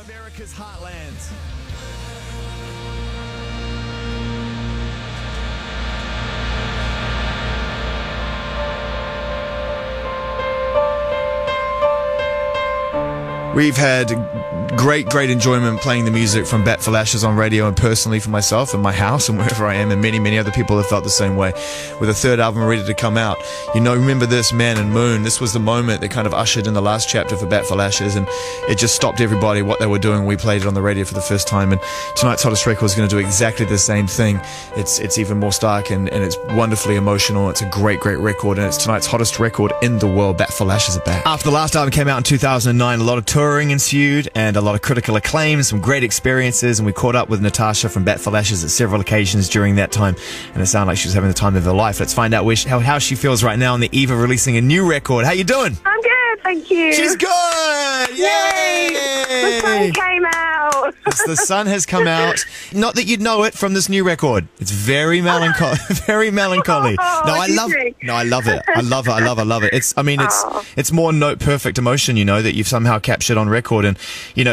America's heartland. We've had great enjoyment playing the music from Bat for Lashes on radio, and personally for myself in my house and wherever I am, and many other people have felt the same way. With a third album ready to come out, remember this, Man and Moon, this was the moment that kind of ushered in the last chapter for Bat for Lashes, and it just stopped everybody what they were doing. We played it on the radio for the first time, and tonight's hottest record is going to do exactly the same thing. It's even more stark, and it's wonderfully emotional. It's a great record, and it's tonight's hottest record in the world. Bat for Lashes are back. After the last album came out in 2009, a lot of touring ensued and a lot of critical acclaim, some great experiences, and we caught up with Natasha from Bat for Lashes at several occasions during that time, and it sounded like she was having the time of her life. Let's find out how she feels right now on the eve of releasing a new record. How you doing? I'm good, thank you. She's good! Yay! The sun came out. The sun has come out. Not that you'd know it from this new record. It's very melancholy. Very melancholy. I love it. I love it. It's more note perfect emotion, that you've somehow captured on record. And,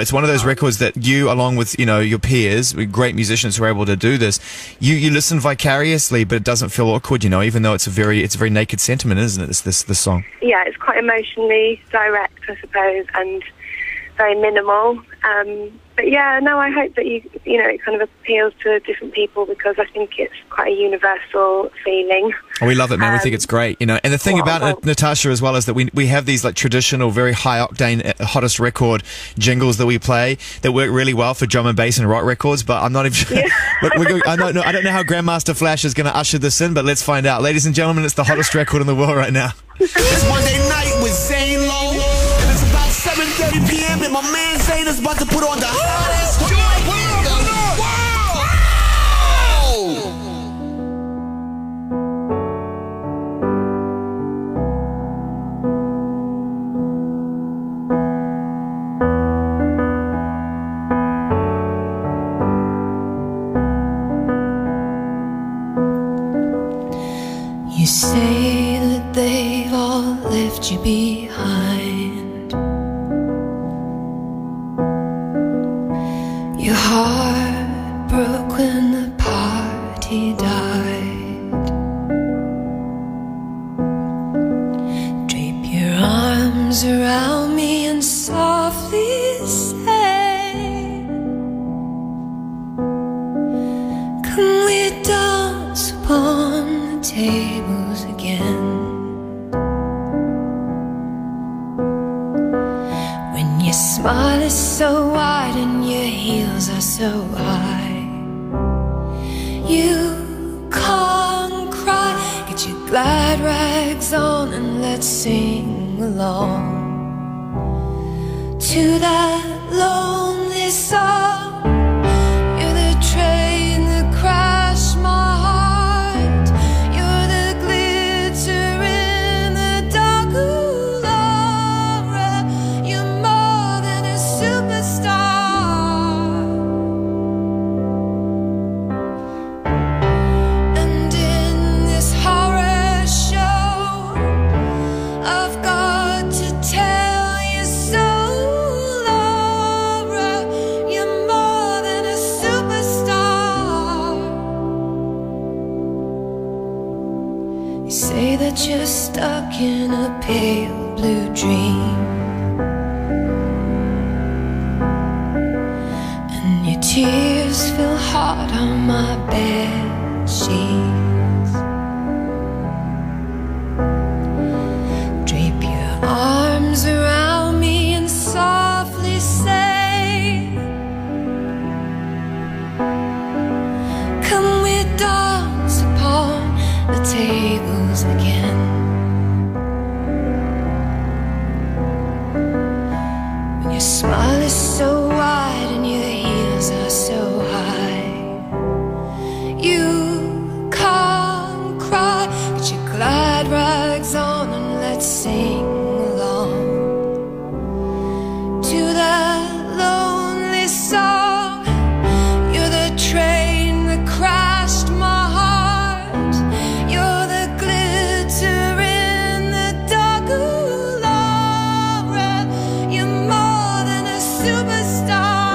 it's one of those records that you, along with, your peers, great musicians who are able to do this, you listen vicariously, but it doesn't feel awkward, even though it's a very naked sentiment, isn't it? This song. Yeah, it's quite emotionally direct, I suppose, and very minimal. But yeah, no, I hope that it kind of appeals to different people, because I think it's quite a universal feeling. Oh, we love it, man. We think it's great, And the thing about it, Natasha, as well, is that we have these traditional, very high octane, hottest record jingles that we play that work really well for drum and bass and rock records. But I'm not even sure. Yeah. I don't know how Grandmaster Flash is going to usher this in, but let's find out, ladies and gentlemen. It's the hottest record in the world right now. It's Monday night with Zane Lowe, and it's about 7:30 p.m. and my man Zane is about to put on the hottest joint in the wow. You say that they've all left you behind. Your heart broke when the party died. Drape your arms around me and softly say, can we dance upon the tables again? Your smile is so wide and your heels are so high. You can't cry, get your glad rags on and let's sing along to that lonely song. You're the train that crashed my heart. You're the glitter in the dark. Ooh, Laura, you're more than a superstar. And in this horror show, I've got to tell you so. Laura, you're more than a superstar. You say that you're stuck in a pale blue dream, and your tears feel hard on my bed sheets. Drape your arms around me and softly say, can we dance upon the tables again? When your smile is so wide and your heels are so high, you can't cry, get your glad rags on and let's sing along to that lonely song. You're the train that crashed my heart. You're the glitter in the dark. Ooh, Laura, you're more than a superstar.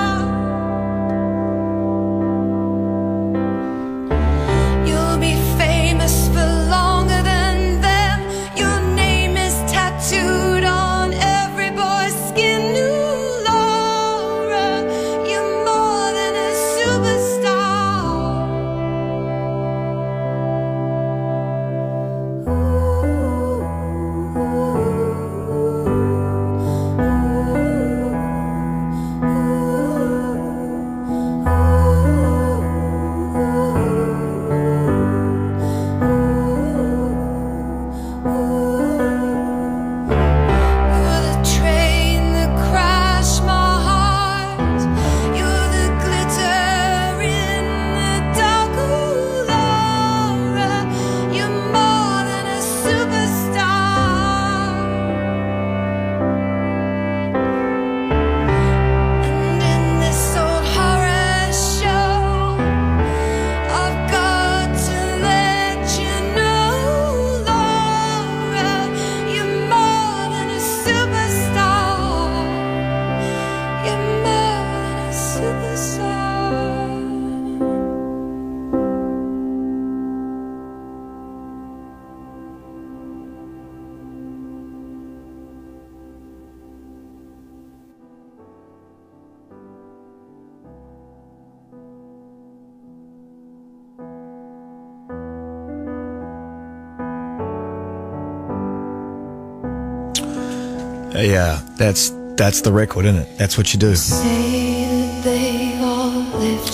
Yeah, that's the record, isn't it? That's what you do.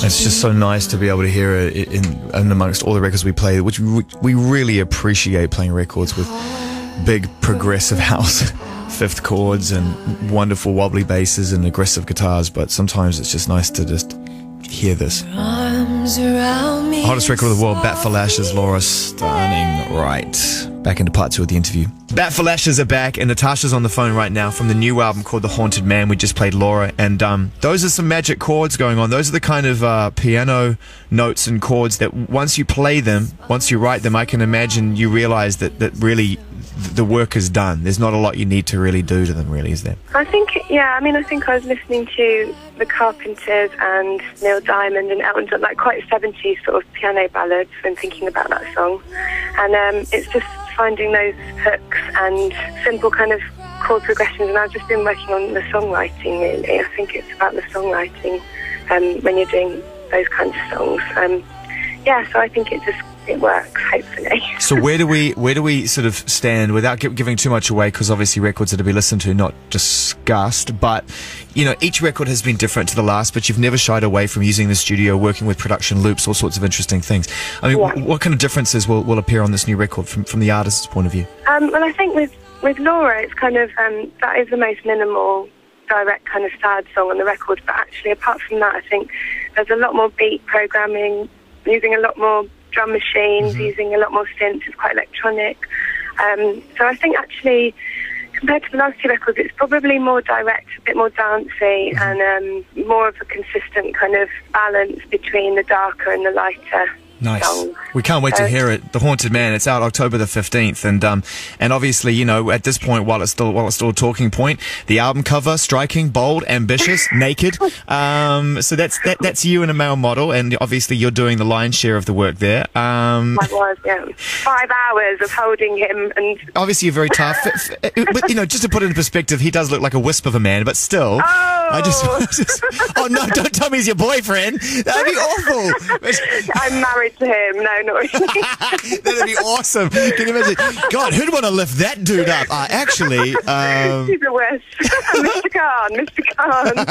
It's just so nice to be able to hear it in amongst all the records we play, which we really appreciate playing records with big progressive house fifth chords and wonderful wobbly basses and aggressive guitars, but sometimes it's just nice to just hear this. Hottest record of the world, Bat for Lashes, Laura, stunning. Right, back into part 2 of the interview. Bat for Lashes are back, and Natasha's on the phone right now from the new album called The Haunted Man. We just played Laura, and those are some magic chords going on. Those are the kind of piano notes and chords that once you play them, once you write them, I can imagine you realize that really the work is done. There's not a lot you need to really do to them, really, is there? I think, yeah, I mean, I think I was listening to the Carpenters and Neil Diamond and Elton John, like quite 70s sort of piano ballads when thinking about that song. And it's just finding those hooks and simple kind of chord progressions, and I've just been working on the songwriting, really. I think it's about the songwriting when you're doing those kinds of songs. Yeah, so I think it works, hopefully. So where do we sort of stand without giving too much away, because obviously records are to be listened to, not discussed, but you know, each record has been different to the last, but you've never shied away from using the studio, working with production loops, all sorts of interesting things. I mean, yeah. What kind of differences will appear on this new record from the artist's point of view? Well, I think with Laura, it's kind of that is the most minimal, direct kind of sad song on the record, but actually apart from that, I think there's a lot more beat programming, using a lot more drum machines, using a lot more synths. It's quite electronic. So I think actually, compared to the last 2 records, it's probably more direct, a bit more dancey, and more of a consistent kind of balance between the darker and the lighter Nice. songs. We can't wait to hear it. The Haunted Man. It's out October the 15th, and obviously, you know, at this point, while it's still a talking point, the album cover, striking, bold, ambitious, naked. So that's you in a male model, and obviously you're doing the lion's share of the work there. I was, yeah. 5 hours of holding him, and obviously you're very tough. But, you know, just to put it in perspective, he does look like a wisp of a man, but still. I just oh no, don't tell me he's your boyfriend. That'd be awful. I'm married to him. No, not really. That'd be awesome. Can you imagine? God, who'd want to lift that dude up? Actually, he's the worst. Mr. Khan.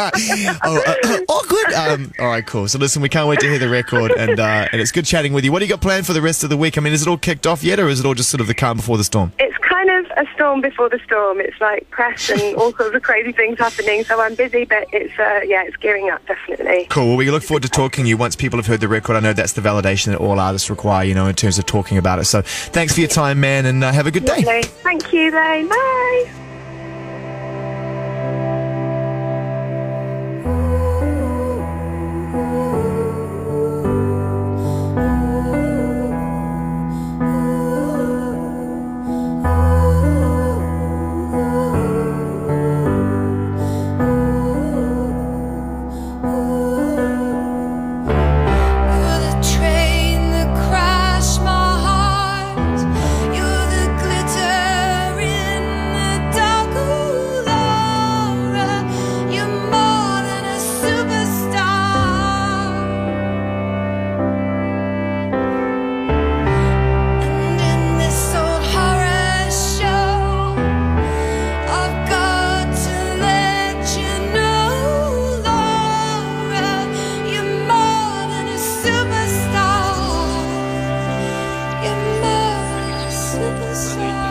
Awkward. All right, cool. So listen, we can't wait to hear the record, and it's good chatting with you. What do you got planned for the rest of the week? I mean, is it all kicked off yet, or is it all just sort of the calm before the storm? It's kind of a storm before the storm. It's like press and all sorts of crazy things happening. So I'm busy, but it's gearing up, definitely. Cool. Well, we look forward to talking to you once people have heard the record. I know that's the validation that all artists require, you know, in terms of talking about it. So thanks for your time, man, and have a good day. Lovely. Thank you, then. Bye. Superstar.